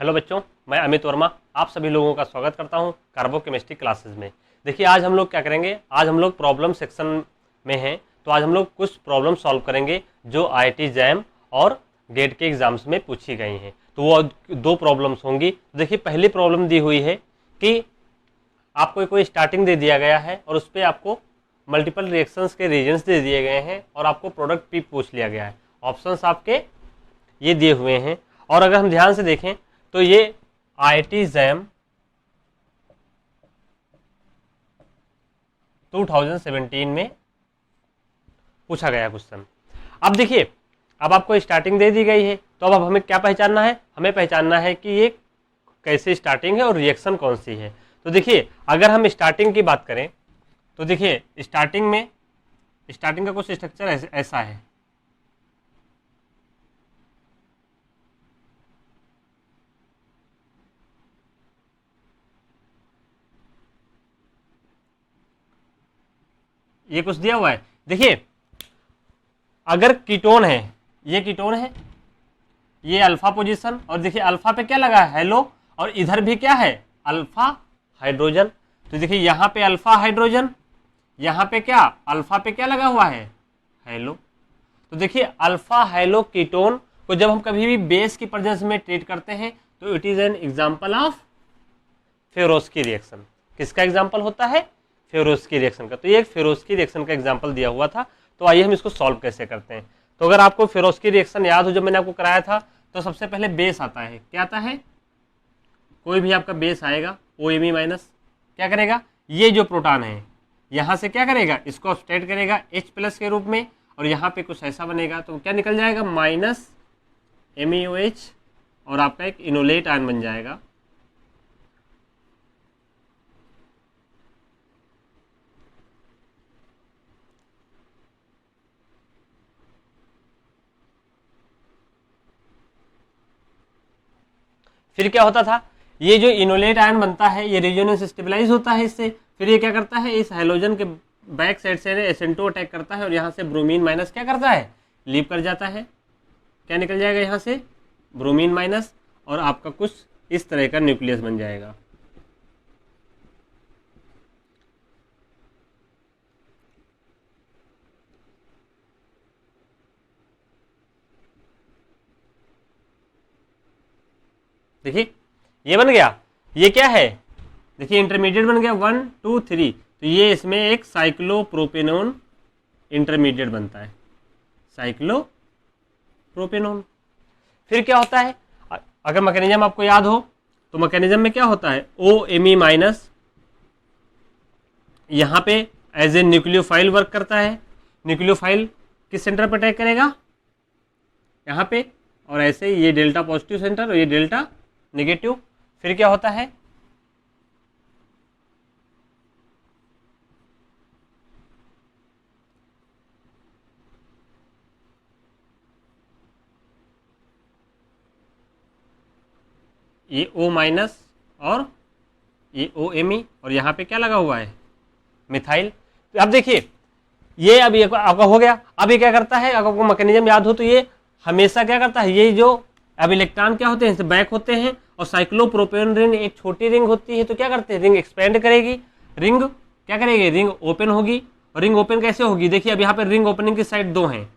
Hello बच्चों, मैं अमित वर्मा आप सभी लोगों का स्वागत करता हूं कार्बोकेमिस्ट्री क्लासेस में। देखिए आज हम लोग क्या करेंगे, आज हम लोग प्रॉब्लम सेक्शन में हैं। तो आज हम लोग कुछ प्रॉब्लम सॉल्व करेंगे जो आईआईटी जैम और गेट के एग्जाम्स में पूछी गई हैं। तो वो दो प्रॉब्लम्स होंगी। तो देखिए पहली प्रॉब्लम दी हुई है कि आपको कोई स्टार्टिंग दे दिया गया है और उस पर आपको मल्टीपल रिएक्शंस के रीजन्स दे दिए गए हैं और आपको प्रोडक्ट पी पूछ लिया गया है। ऑप्शंस आपके ये दिए हुए हैं और अगर हम ध्यान से देखें तो ये आईआईटी जैम 2017 में पूछा गया क्वेश्चन। अब देखिए, अब आपको स्टार्टिंग दे दी गई है तो अब हमें क्या पहचानना है, हमें पहचानना है कि ये कैसे स्टार्टिंग है और रिएक्शन कौन सी है। तो देखिए अगर हम स्टार्टिंग की बात करें तो देखिए स्टार्टिंग का कुछ स्ट्रक्चर ऐसा है। ये कुछ दिया हुआ है। देखिए अगर कीटोन है, ये कीटोन है, ये अल्फा पोजीशन, और देखिए अल्फा पे क्या लगा है, हेलो, और इधर भी क्या है, अल्फा हाइड्रोजन। तो देखिए यहाँ पे अल्फा हाइड्रोजन, यहाँ पे क्या, अल्फा पे क्या लगा हुआ है, हेलो। तो देखिए अल्फा हेलो कीटोन को जब हम कभी भी बेस की प्रेजेंस में ट्रीट करते हैं तो it is an example of Favorskii reaction. किसका एग्जांपल होता है, फेरोस्की रिएक्शन का। तो ये एक फेरोस्की रिएक्शन का एग्जांपल दिया हुआ था। तो आइए हम इसको सॉल्व कैसे करते हैं। तो अगर आपको फेरोस्की रिएक्शन याद हो, जब मैंने आपको कराया था, तो सबसे पहले बेस आता है। क्या आता है, कोई भी आपका बेस आएगा OMe माइनस, क्या करेगा, ये जो प्रोटॉन है यहाँ से क्या करेगा, इसको अपस्टेट करेगा H प्लस के रूप में, और यहाँ पे कुछ ऐसा बनेगा तो क्या निकल जाएगा, माइनस MeOH, और आपका एक इनोलेट आयन बन जाएगा। फिर क्या होता था, ये जो इनोलेट आयन बनता है ये रेजोनेंस स्टेबलाइज होता है इससे। फिर ये क्या करता है, इस हैलोजन के बैक साइड से SN2 अटैक करता है और यहाँ से ब्रोमीन माइनस क्या करता है, लीव कर जाता है। क्या निकल जाएगा यहाँ से, ब्रोमीन माइनस, और आपका कुछ इस तरह का न्यूक्लियस बन जाएगा। देखिए ये बन गया, ये क्या है, देखिए इंटरमीडिएट बन गया 1 2 3। तो ये इसमें एक साइक्लोप्रोपेनोन इंटरमीडिएट बनता है, साइक्लोप्रोपेनोन। फिर क्या होता है, अगर मैकेनिज्म आपको याद हो तो मैकेनिज्म में क्या होता है, OMe माइनस यहाँ पे एज ए न्यूक्लियोफाइल वर्क करता है। न्यूक्लियोफाइल किस सेंटर पर अटैक करेगा, यहाँ पे, और ऐसे ये डेल्टा पॉजिटिव सेंटर और ये डेल्टा नेगेटिव। फिर क्या होता है, ये O माइनस और ये OMe, और यहाँ पे क्या लगा हुआ है, मिथाइल। तो अब देखिए ये अभी आपका हो गया। अब ये क्या करता है, अगर आपको मैकेनिज्म याद हो तो ये हमेशा क्या करता है, ये जो अब इलेक्ट्रॉन क्या होते हैं, बैक होते हैं, और साइक्लोप्रोपेन रिंग एक छोटी रिंग होती है, तो क्या करते हैं, रिंग एक्सपेंड करेगी, रिंग क्या करेगी, रिंग ओपन होगी। और रिंग ओपन कैसे होगी, देखिए अब यहाँ पे रिंग ओपनिंग की साइड दो हैं,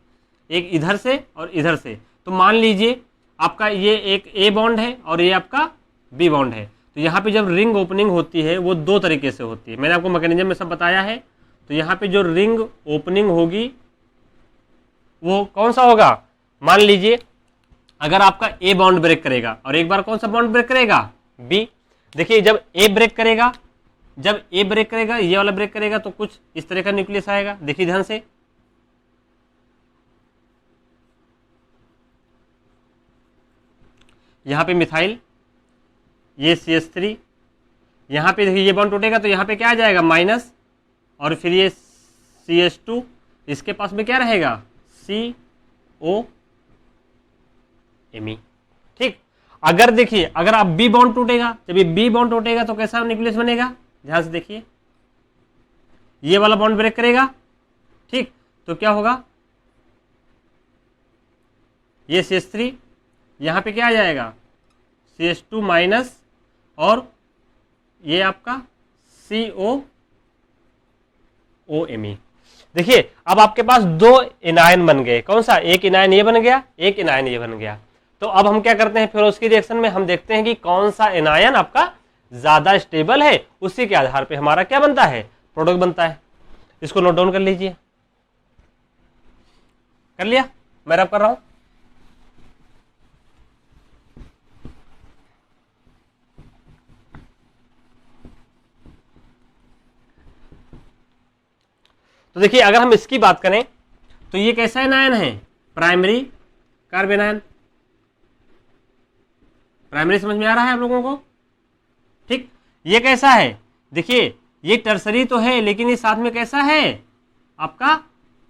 एक इधर से और इधर से। तो मान लीजिए आपका ये एक A बॉन्ड है और ये आपका B बॉन्ड है। तो यहाँ पे जब रिंग ओपनिंग होती है वो दो तरीके से होती है, मैंने आपको मैकेनिज्म में सब बताया है। तो यहाँ पे जो रिंग ओपनिंग होगी वो कौन सा होगा, मान लीजिए अगर आपका A बॉन्ड ब्रेक करेगा, और एक बार कौन सा बॉन्ड ब्रेक करेगा, B। देखिए जब A ब्रेक करेगा, जब A ब्रेक करेगा, ये वाला ब्रेक करेगा, तो कुछ इस तरह का न्यूक्लियस आएगा। देखिए ध्यान से, यहाँ पे मिथाइल, ये CH3, यहाँ पे देखिए ये बॉन्ड टूटेगा तो यहाँ पे क्या आ जाएगा, माइनस, और फिर ये CH2, इसके पास में क्या रहेगा, COMe। ठीक, अगर देखिए अगर आप B बॉन्ड टूटेगा, जब ये B बॉन्ड टूटेगा तो कैसा न्यूक्लियस बनेगा, ध्यान से देखिए, ये वाला बॉन्ड ब्रेक करेगा, ठीक, तो क्या होगा, ये CH3, यहाँ पे क्या आ जाएगा, CH2 माइनस और ये आपका COOMe। देखिए अब आपके पास दो इनायन बन गए, कौन सा, एक इनायन ये बन गया, एक इनायन ये बन गया। तो अब हम क्या करते हैं, फिर उसकी रिएक्शन में हम देखते हैं कि कौन सा इनायन आपका ज्यादा स्टेबल है, उसी के आधार पे हमारा क्या बनता है, प्रोडक्ट बनता है। इसको नोट डाउन कर लीजिए। कर लिया, मैं रब कर रहा हूं। तो देखिए अगर हम इसकी बात करें तो ये कैसा एनायन है, प्राइमरी कार्बेनायन। प्राइमरी समझ में आ रहा है आप लोगों को, ठीक। ये कैसा है, देखिए ये टर्सरी तो है लेकिन ये साथ में कैसा है आपका,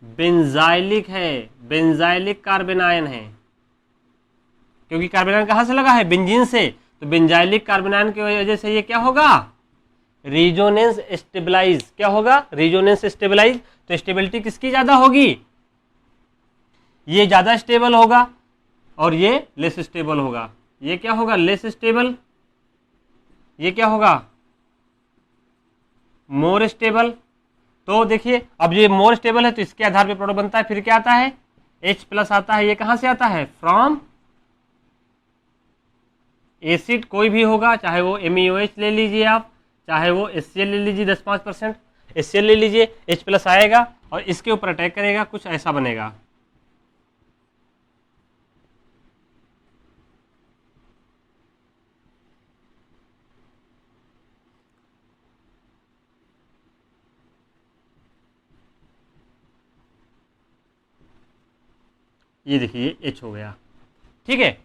बेंजाइलिक है, बेंजाइलिक कार्बेनायन है। क्योंकि कार्बेनायन कहां से लगा है, बेंजीन से, तो बेंजाइलिक कार्बेनायन की वजह से ये क्या होगा, रिजोनेंस स्टेबलाइज। क्या होगा, रिजोनेंस स्टेबलाइज। तो स्टेबिलिटी किसकी ज्यादा होगी, ये ज्यादा स्टेबल होगा और ये लेस स्टेबल होगा। ये क्या होगा, लेस स्टेबल, ये क्या होगा, मोर स्टेबल। तो देखिए अब ये मोर स्टेबल है तो इसके आधार पे प्रोडक्ट बनता है। फिर क्या आता है, H+ आता है। ये कहां से आता है, फ्रॉम एसिड कोई भी होगा, चाहे वो MeOH ले लीजिए आप, चाहे वो HCl ले लीजिए 10-5% HCl ले लीजिए, H+ आएगा और इसके ऊपर अटैक करेगा, कुछ ऐसा बनेगा। ये देखिए H हो गया, ठीक है।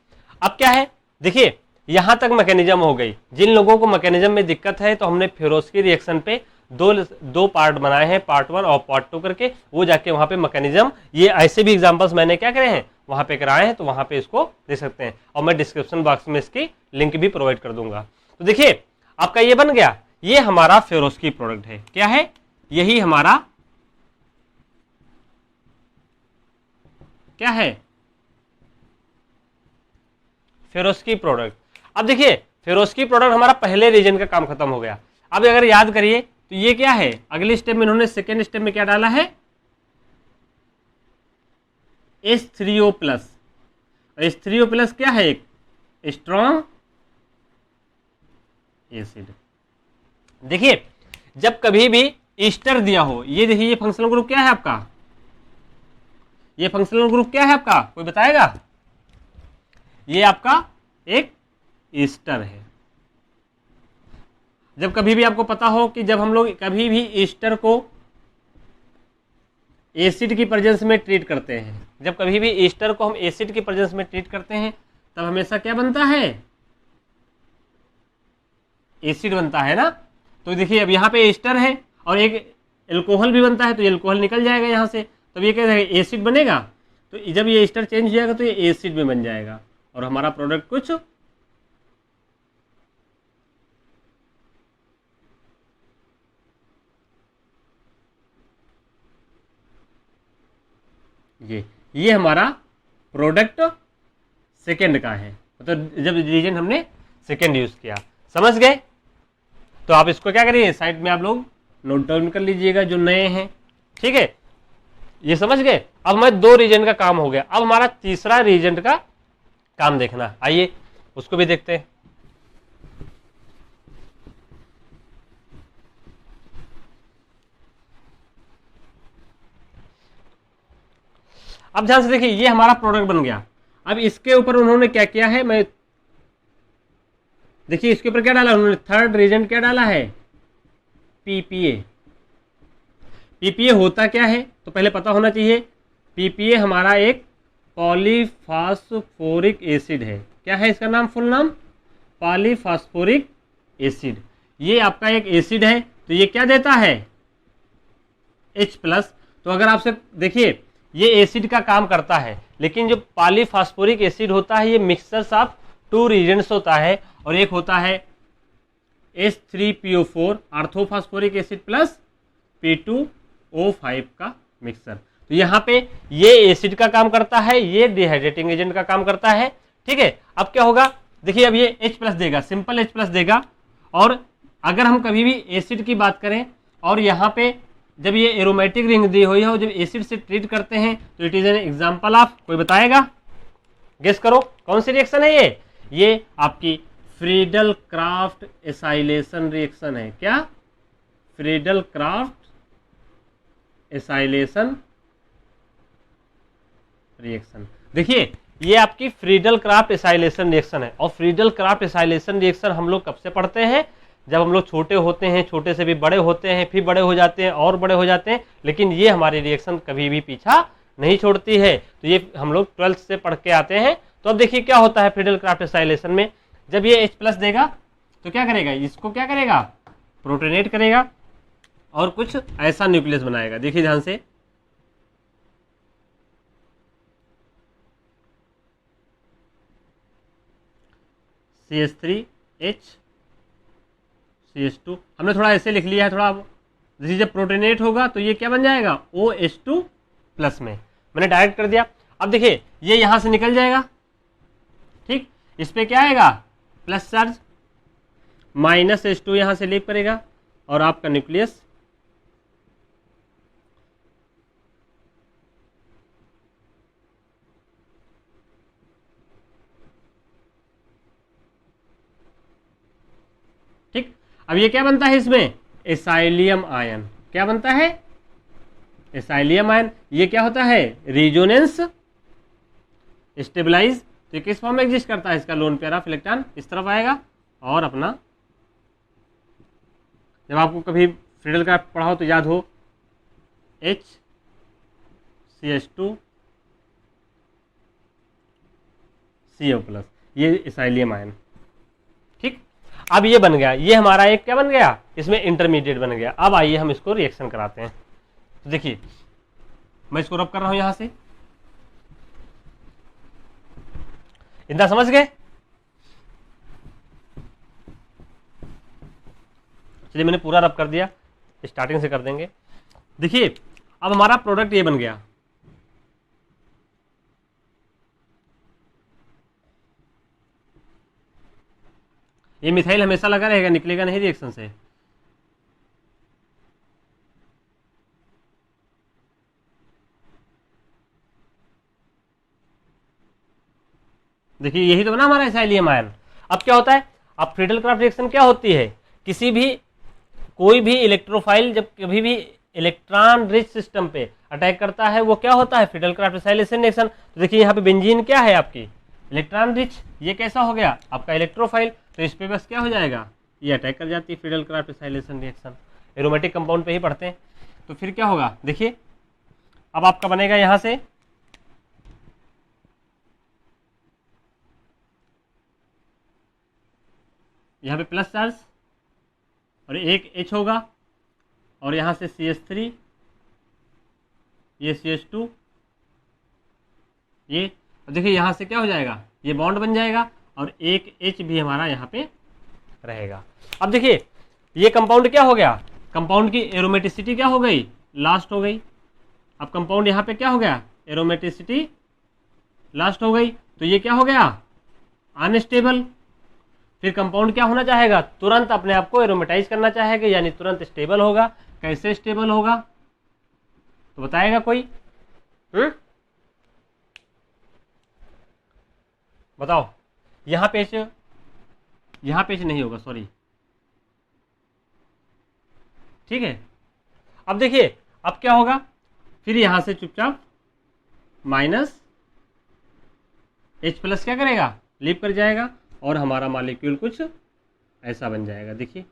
अब क्या है, देखिए यहां तक मैकेनिज्म हो गई। जिन लोगों को मैकेनिज्म में दिक्कत है तो हमने फेरोस्की रिएक्शन पे दो पार्ट बनाए हैं, पार्ट 1 और पार्ट 2 करके, वो जाके वहां पे मैकेनिज्म, ये ऐसे भी एग्जांपल्स मैंने क्या करे हैं वहां पे कराए हैं, तो वहां पे इसको देख सकते हैं और मैं डिस्क्रिप्शन बॉक्स में इसकी लिंक भी प्रोवाइड कर दूंगा। तो देखिए आपका ये बन गया, ये हमारा फेरोस्की प्रोडक्ट है। क्या है, यही हमारा क्या है, फेरोस्की प्रोडक्ट। अब देखिए फेरोस्की प्रोडक्ट हमारा पहले रीजन का काम खत्म हो गया। अब अगर याद करिए तो ये क्या है, अगले स्टेप में इन्होंने सेकेंड स्टेप में क्या डाला है, H3O+। H3O+ क्या है, एक स्ट्रॉन्ग एसिड। देखिए जब कभी भी ईस्टर दिया हो, ये देखिए ये फंक्शनल ग्रुप क्या है आपका, ये फंक्शनल ग्रुप क्या है आपका, कोई बताएगा, ये आपका एक ईस्टर है। जब कभी भी आपको पता हो कि जब हम लोग कभी भी ईस्टर को एसिड की प्रेजेंस में ट्रीट करते हैं, जब कभी भी ईस्टर को हम एसिड की प्रेजेंस में ट्रीट करते हैं तब हमेशा क्या बनता है, एसिड बनता है ना। तो देखिए अब यहाँ पे ईस्टर है और एक एल्कोहल भी बनता है, तो ये एल्कोहल निकल जाएगा यहाँ से, तब ये क्या है, एसिड बनेगा। तो जब ये ईस्टर चेंज हो जाएगा तो ये एसिड में बन जाएगा और हमारा प्रोडक्ट कुछ ये हमारा प्रोडक्ट सेकंड का है, तो जब रीजन हमने सेकंड यूज किया, समझ गए। तो आप इसको क्या करिए, साइड में आप लोग नोट डाउन कर लीजिएगा जो नए हैं, ठीक है, ये समझ गए। अब हमारे 2 रीजन का काम हो गया, अब हमारा तीसरा रीजन का काम देखना, आइए उसको भी देखते हैं। अब ध्यान से देखिए ये हमारा प्रोडक्ट बन गया। अब इसके ऊपर उन्होंने क्या किया है, मैं देखिए इसके ऊपर क्या डाला उन्होंने, थर्ड रीजन क्या डाला है, PPA। PPA होता क्या है तो पहले पता होना चाहिए। PPA हमारा एक पॉलीफास्फोरिक एसिड है। क्या है इसका नाम, फुल नाम, पॉलीफास्फोरिक एसिड। ये आपका एक एसिड है, तो ये क्या देता है, H+। तो अगर आपसे देखिए ये एसिड का काम करता है, लेकिन जो पॉलीफास्फोरिक एसिड होता है ये मिक्सचर्स ऑफ 2 रीजन्स होता है, और एक होता है H3PO4 आर्थोफास्फोरिक एसिड प्लस P2O5 का मिक्सचर। तो यहाँ पे ये एसिड का काम करता है, ये डिहाइड्रेटिंग एजेंट का काम करता है, ठीक है। अब क्या होगा, देखिए अब ये H+ देगा, सिंपल H+ देगा। और अगर हम कभी भी एसिड की बात करें और यहाँ पे जब ये एरोमेटिक रिंग दी हुई हो, जब एसिड से ट्रीट करते हैं तो it is an example of, कोई बताएगा? गेस करो कौन सी रिएक्शन है ये आपकी फ्रीडल क्राफ्ट एसाइलेशन रिएक्शन है। क्या? Friedel Crafts acylation reaction. देखिए ये आपकी फ्रीडल क्राफ्ट एसाइलेशन रिएक्शन है। और फ्रीडल क्राफ्ट एसाइलेशन रिएक्शन हम लोग कब से पढ़ते हैं? जब हम लोग छोटे होते हैं, छोटे से भी बड़े होते हैं, फिर बड़े हो जाते हैं और बड़े हो जाते हैं, लेकिन ये हमारी रिएक्शन कभी भी पीछा नहीं छोड़ती है। तो ये हम लोग 12th से पढ़ के आते हैं। तो अब देखिए क्या होता है फ्रीडल क्राफ्ट एसाइलेशन में, जब ये H+ देगा तो क्या करेगा, इसको क्या करेगा, प्रोटोनेट करेगा और कुछ ऐसा न्यूक्लियस बनाएगा। देखिए ध्यान से, CH3H CH2 हमने थोड़ा ऐसे लिख लिया है, थोड़ा जैसे जब प्रोटोनेट होगा तो ये क्या बन जाएगा, OH2+ में मैंने डायरेक्ट कर दिया। अब देखिए ये यहां से निकल जाएगा, ठीक, इस पे क्या आएगा, प्लस चार्ज, -H2 यहां से लीव करेगा और आपका न्यूक्लियस ठीक। अब ये क्या बनता है इसमें, एसाइलियम आयन। क्या बनता है, एसाइलियम आयन। ये क्या होता है, रिजोनेंस स्टेबलाइज। तो ये किस फॉर्म में एग्जिस्ट करता है, इसका लोन पेयर ऑफ इलेक्ट्रॉन इस तरफ आएगा और अपना, जब आपको कभी फ्रीडल का पढ़ाओ तो याद हो, HCH2 CO+, ये एसाइलियम आयन, ठीक। अब ये बन गया, ये हमारा एक क्या बन गया, इसमें इंटरमीडिएट बन गया। अब आइए हम इसको रिएक्शन कराते हैं। तो देखिए मैं इसको रब कर रहा हूं यहां से, इतना समझ गए? चलिए मैंने पूरा रब कर दिया, स्टार्टिंग से कर देंगे। देखिए अब हमारा प्रोडक्ट ये बन गया, ये मिथाइल हमेशा लगा रहेगा, निकलेगा नहीं रिएक्शन से। देखिए यही तो बना हमारा एसाइलियम आयन। अब क्या होता है, अब फ्रीडल क्राफ्ट रिएक्शन क्या होती है, किसी भी कोई भी इलेक्ट्रोफाइल जब कभी भी इलेक्ट्रॉन रिच सिस्टम पे अटैक करता है वो क्या होता है, फ्रीडल क्राफ्ट एसाइलेशन रिएक्शन। तो देखिए यहाँ पे बेंजीन क्या है आपकी, इलेक्ट्रॉन रिच, ये कैसा हो गया आपका इलेक्ट्रोफाइल, तो इस पे बस क्या हो जाएगा, ये अटैक कर जाती है Friedel Crafts acylation reaction. Aromatic compound पे ही पढ़ते हैं। तो फिर क्या होगा, देखिए अब आपका बनेगा यहां से यहाँ पे प्लस चार्ज और एक H होगा और यहाँ से CH3, ये CH2, ये देखिए यहाँ से क्या हो जाएगा, ये बॉन्ड बन जाएगा और एक H भी हमारा यहाँ पे रहेगा। अब देखिए ये कंपाउंड क्या हो गया, कंपाउंड की एरोमेटिसिटी क्या हो गई, लास्ट हो गई। अब कंपाउंड यहाँ पे क्या हो गया, एरोमेटिसिटी लास्ट हो गई, तो ये क्या हो गया, अनस्टेबल। फिर कंपाउंड क्या होना चाहेगा, तुरंत अपने आप को एरोमेटाइज करना चाहेगा, यानी तुरंत स्टेबल होगा। कैसे स्टेबल होगा तो बताएगा कोई, बताओ। यहां पेच नहीं होगा, सॉरी, ठीक है। अब देखिए अब क्या होगा, फिर यहां से चुपचाप -H+ क्या करेगा, लीव कर जाएगा और हमारा मॉलिक्यूल कुछ ऐसा बन जाएगा। देखिए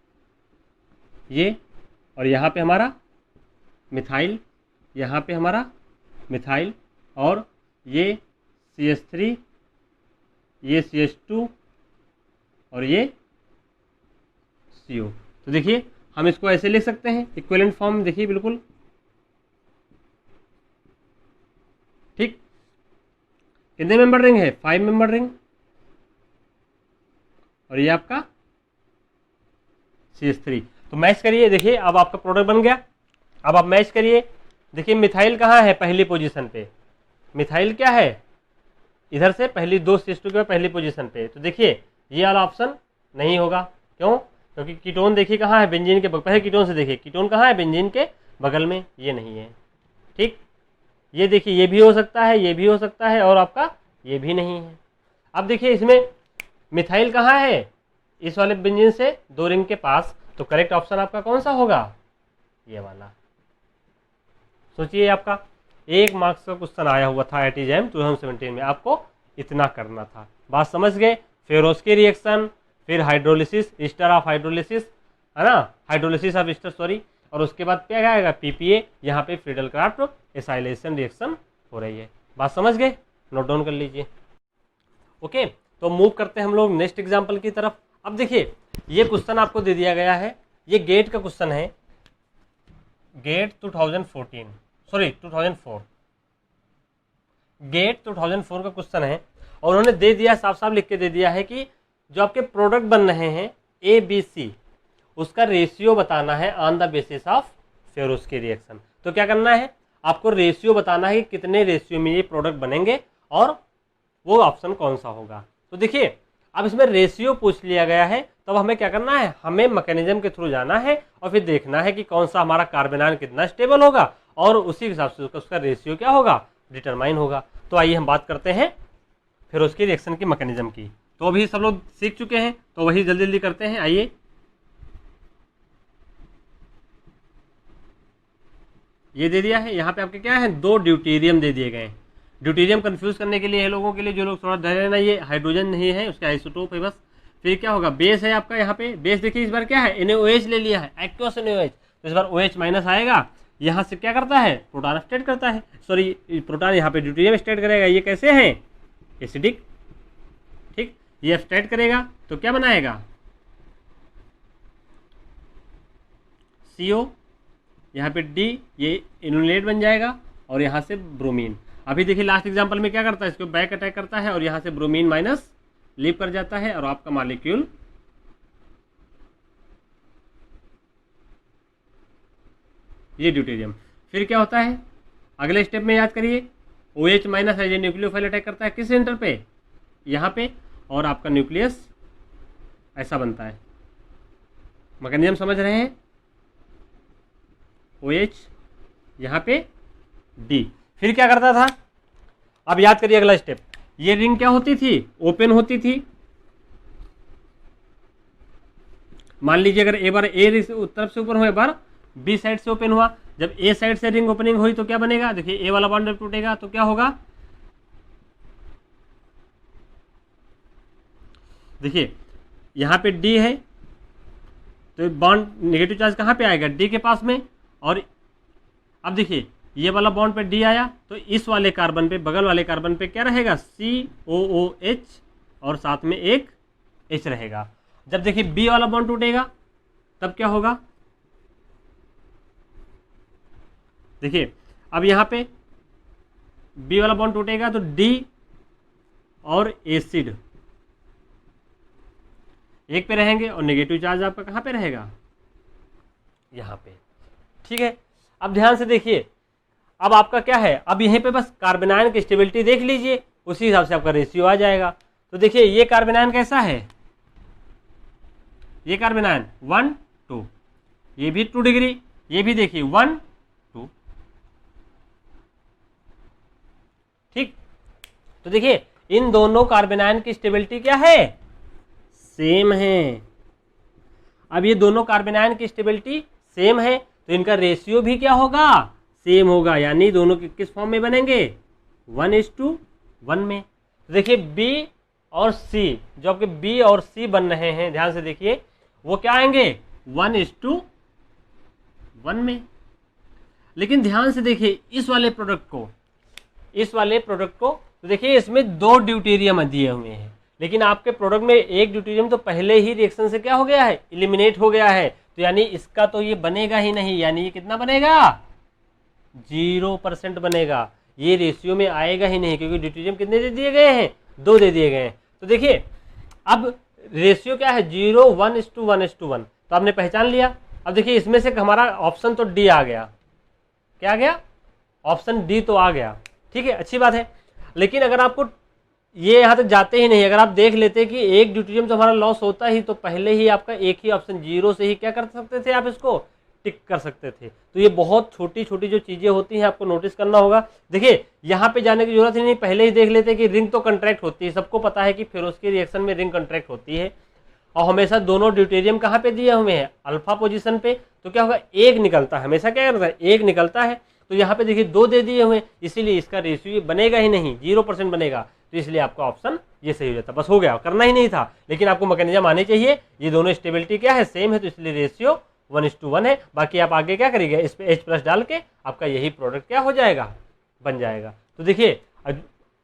ये, और यहाँ पे हमारा मिथाइल, यहाँ पे हमारा मिथाइल और ये CH3, ये CH2 और ये CO। तो देखिए हम इसको ऐसे लिख सकते हैं, इक्विवेलेंट फॉर्म देखिए बिल्कुल ठीक। कितने मेंबर रिंग है, 5 मेंबर रिंग, और ये आपका CH3। तो मैच करिए, देखिए अब आपका प्रोडक्ट बन गया। अब आप मैच करिए, देखिए मिथाइल कहाँ है, पहली पोजीशन पे, मिथाइल क्या है, इधर से पहली 2 CH2 के पहली पोजीशन पे। तो देखिए ये वाला ऑप्शन नहीं होगा। क्यों? क्योंकि कीटोन देखिए कहाँ है, बेंजीन के पहले कीटोन से देखिए कीटोन कहाँ है, बेंजीन के बगल में, ये नहीं है। ठीक, ये देखिए ये भी हो सकता है, ये भी हो सकता है, और आपका ये भी नहीं है। अब देखिए इसमें मिथाइल कहाँ है, इस वाले बेंजीन से 2 रिंग के पास, तो करेक्ट ऑप्शन आपका कौन सा होगा, ये वाला। सोचिए आपका 1 मार्क्स का क्वेश्चन आया हुआ था IIT JAM 2017 में, आपको इतना करना था। बात समझ गए? फेरोस्की रिएक्शन, फिर हाइड्रोलिसिस, ईस्टर ऑफ हाइड्रोलिसिस, है ना, हाइड्रोलिसिस ऑफ ईस्टर सॉरी, और उसके बाद क्या आएगा, PPA। यहाँ पे फ्रीडल क्राफ्ट एसाइलेशन रिएक्शन हो रही है। बात समझ गए? नोट डाउन कर लीजिए। ओके, तो मूव करते हैं हम लोग नेक्स्ट एग्जाम्पल की तरफ। अब देखिए ये क्वेश्चन आपको दे दिया गया है, ये गेट का क्वेश्चन है, गेट 2004, गेट 2004 का क्वेश्चन है, और उन्होंने दे दिया, साफ साफ लिख के दे दिया है कि जो आपके प्रोडक्ट बन रहे हैं ABC, उसका रेशियो बताना है on the basis of Favorskii reaction. तो क्या करना है, आपको रेशियो बताना है कि कितने रेशियो में ये प्रोडक्ट बनेंगे और वो ऑप्शन कौन सा होगा। तो देखिए अब इसमें रेशियो पूछ लिया गया है, तब हमें क्या करना है, हमें मैकेनिज्म के थ्रू जाना है और फिर देखना है कि कौन सा हमारा कार्बन आयन कितना स्टेबल होगा, और उसी हिसाब से उसका रेशियो क्या होगा, डिटरमाइन होगा। तो आइए हम बात करते हैं फेरोस्की रिएक्शन की मैकेनिज्म की। तो अभी सब लोग सीख चुके हैं, तो वही जल्दी जल्दी करते हैं। आइए, ये दे दिया है यहाँ पे आपके क्या है, 2 ड्यूटेरियम दे दिए गए हैं। ड्यूटेरियम कंफ्यूज करने के लिए है लोगों के लिए, जो लोग थोड़ा डर रहे ना, ये हाइड्रोजन नहीं है, उसका आइसोटोप है बस। फिर क्या होगा, बेस है आपका, यहाँ पे बेस देखिए इस बार क्या है, NaOH ले लिया है, एक्वस NaOH, तो इस बार OH माइनस आएगा, यहाँ से क्या करता है, प्रोटॉन स्टेट करता है, सॉरी प्रोटॉन यहाँ पे ड्यूटेरियम स्टेट करेगा। ये कैसे है, एसिडिक। ठीक, ये स्टेट करेगा तो क्या बनाएगा, CO, यहाँ पे D, ये इनोलेट बन जाएगा, और यहाँ से ब्रोमीन। अभी देखिए लास्ट एग्जांपल में क्या करता है, इसको बैक अटैक करता है और यहाँ से ब्रोमीन माइनस लीव कर जाता है, और आपका मॉलिक्यूल ये ड्यूटेरियम। फिर क्या होता है अगले स्टेप में, याद करिए, OH माइनस है, न्यूक्लियोफाइल अटैक करता है किस सेंटर पे, यहाँ पे, और आपका न्यूक्लियस ऐसा बनता है। मैकेनिज्म समझ रहे हैं, OH यहाँ पे D। फिर क्या करता था, अब याद करिए अगला स्टेप, ये रिंग क्या होती थी, ओपन होती थी। मान लीजिए अगर एक बार A तरफ से ओपन हुआ, एक बार B साइड से ओपन हुआ। जब A साइड से रिंग ओपनिंग हुई तो क्या बनेगा, देखिए A वाला बॉन्ड टूटेगा तो क्या होगा, देखिए यहाँ पे D है, तो बॉन्ड नेगेटिव चार्ज कहाँ पे आएगा, D के पास में। और अब देखिए ये वाला बॉन्ड पे D आया, तो इस वाले कार्बन पे, बगल वाले कार्बन पे क्या रहेगा, COOH, और साथ में एक H रहेगा। जब देखिए B वाला बॉन्ड टूटेगा तब क्या होगा, देखिए अब यहाँ पे B वाला बॉन्ड टूटेगा तो D और एसिड एक पे रहेंगे, और नेगेटिव चार्ज आपका कहाँ पे रहेगा, यहाँ पे। ठीक है, अब ध्यान से देखिए, अब आपका क्या है, अब यहीं पे बस कार्बन आयन की स्टेबिलिटी देख लीजिए, उसी हिसाब से आपका रेशियो आ जाएगा। तो देखिए ये कार्बन आयन कैसा है, ये कार्बन आयन 1 2, ये भी 2 डिग्री, ये भी देखिए 1 2। ठीक, तो देखिए इन दोनों कार्बन आयन की स्टेबिलिटी क्या है, सेम है। अब ये दोनों कार्बन आयन की स्टेबिलिटी सेम है, तो इनका रेशियो भी क्या होगा, सेम होगा, यानी दोनों किस फॉर्म में बनेंगे, 1:1 में। तो देखिए B और C, जो आपके B और C बन रहे हैं, ध्यान से देखिए, वो क्या आएंगे, 1:1 में। लेकिन ध्यान से देखिए इस वाले प्रोडक्ट को, तो देखिए इसमें 2 ड्यूटेरियम दिए हुए हैं, लेकिन आपके प्रोडक्ट में एक ड्यूटेरियम तो पहले ही रिएक्शन से क्या हो गया है, इलिमिनेट हो गया है, तो यानी इसका तो ये बनेगा ही नहीं, यानी ये कितना बनेगा, 0% बनेगा, ये रेशियो में आएगा ही नहीं, क्योंकि ड्यूटेरियम कितने दे दिए गए हैं, 2 दे दिए गए हैं। तो देखिए अब रेशियो क्या है, 0 1:1:1, तो आपने पहचान लिया। अब देखिए इसमें से हमारा ऑप्शन तो D आ गया, क्या आ गया, ऑप्शन D तो आ गया। ठीक है, अच्छी बात है। लेकिन अगर आपको ये यहाँ तक जाते ही नहीं। अगर आप देख लेते कि एक ड्यूटेरियम तो हमारा लॉस होता ही, तो पहले ही आपका एक ही ऑप्शन 0 से ही क्या कर सकते थे, आप इसको टिक कर सकते थे। तो ये बहुत छोटी छोटी जो चीज़ें होती हैं आपको नोटिस करना होगा। देखिए यहाँ पे जाने की जरूरत ही नहीं, पहले ही देख लेते कि रिंग तो कंट्रैक्ट होती है, सबको पता है कि फेरोस्की रिएक्शन में रिंग कंट्रैक्ट होती है, और हमेशा दोनों ड्यूटेरियम कहाँ पे दिए हुए हैं, अल्फा पोजीशन पे। तो क्या होगा, एक निकलता है, हमेशा क्या करता है, एक निकलता है। तो यहाँ पे देखिए 2 दे दिए हुए हैं, इसीलिए इसका रेशियो बनेगा ही नहीं, 0% बनेगा। तो इसलिए आपका ऑप्शन ये सही हो जाता, बस हो गया, करना ही नहीं था। लेकिन आपको मैकेनिज्म आने चाहिए, ये दोनों स्टेबिलिटी क्या है, सेम है, तो इसलिए रेशियो 1:1 है। बाकी आप आगे क्या करिएगा, इस पे H+ डाल के आपका यही प्रोडक्ट क्या हो जाएगा, बन जाएगा। तो देखिए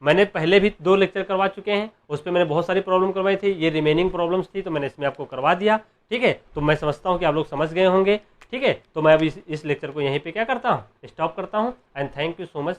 मैंने पहले भी 2 लेक्चर करवा चुके हैं, उस पर मैंने बहुत सारी प्रॉब्लम करवाई थी, ये रिमेनिंग प्रॉब्लम्स थी, तो मैंने इसमें आपको करवा दिया। ठीक है, तो मैं समझता हूँ कि आप लोग समझ गए होंगे। ठीक है, तो मैं अभी इस लेक्चर को यहीं पे क्या करता हूँ, स्टॉप करता हूँ। And thank you so much.